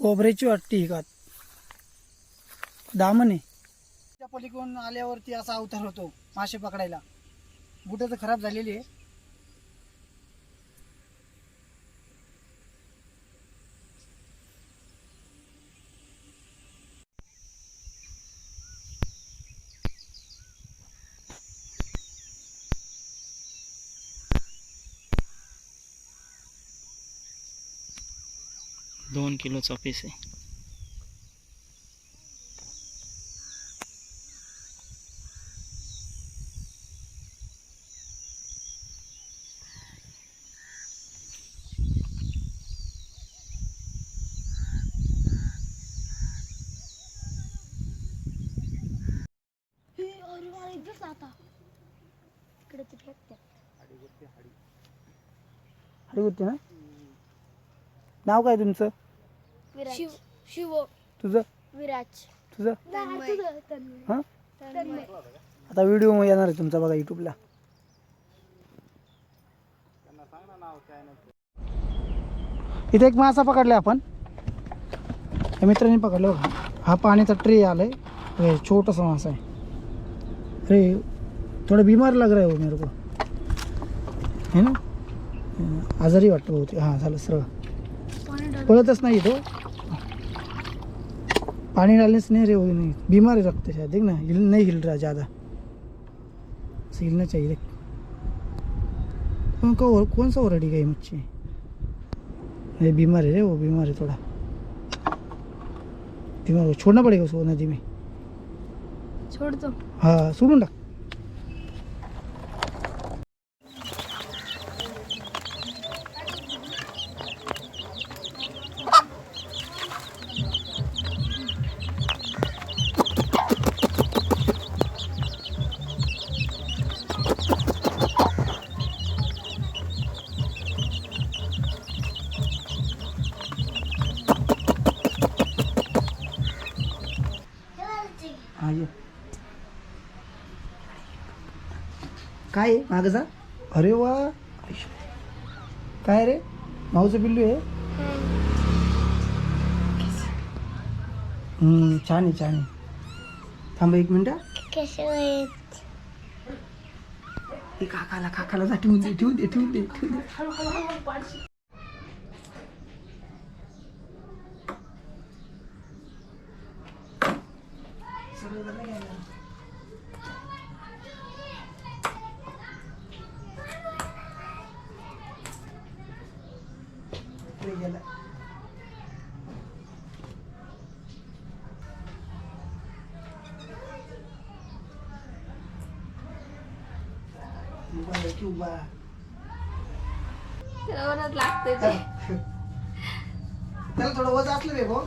खोबऱ्याची वाटते का दामन आहे. त्या पलीकडून आल्यावरती असा अवतार होतो मासे पकडायला. बुट तर खराब झालेली आहे. दोन किलोचा पीस आहे. हडी होती ना. नाव काय तुमचं? शिव तुझं? विराज तुझं? तन्मय. हां आता व्हिडिओ येणार आहे तुमचा बघा यूट्यूबला. इथे एक मासा पकडला आपण. या मित्रांनी पकडला बघा. हा पाण्याचा ट्रे आलाय. अरे छोटासा मासा आहे. अरे थोड़ा बीमार लग रहा है वो मेरे को, है ना. आजारी वाटतं बहुते. हां झालं सरळ. पळतच नाही तो. पानी डालने से नहीं रे, वो नहीं बीमार है रखते शायद. देख ना नहीं हिल रहा ज़्यादा. हिलना चाहिए. कौन सा ओरडी गई मच्छी? नहीं बीमार है रे वो, बीमार है थोड़ा. बीमार हो, छोड़ना पड़ेगा उसको नदी में. छोड़ दो. हाँ सोडून टाक. हाँ ये काय आहे मागं जा. अरे वा काय रे, माऊचं पिल्लू आहे. छान आहे छान आहे. थांबा एक मिनिट. हे काकाला जा. ठेवून दे. गेला. लागते. त्याला थोडं वज असलं रे भाऊ.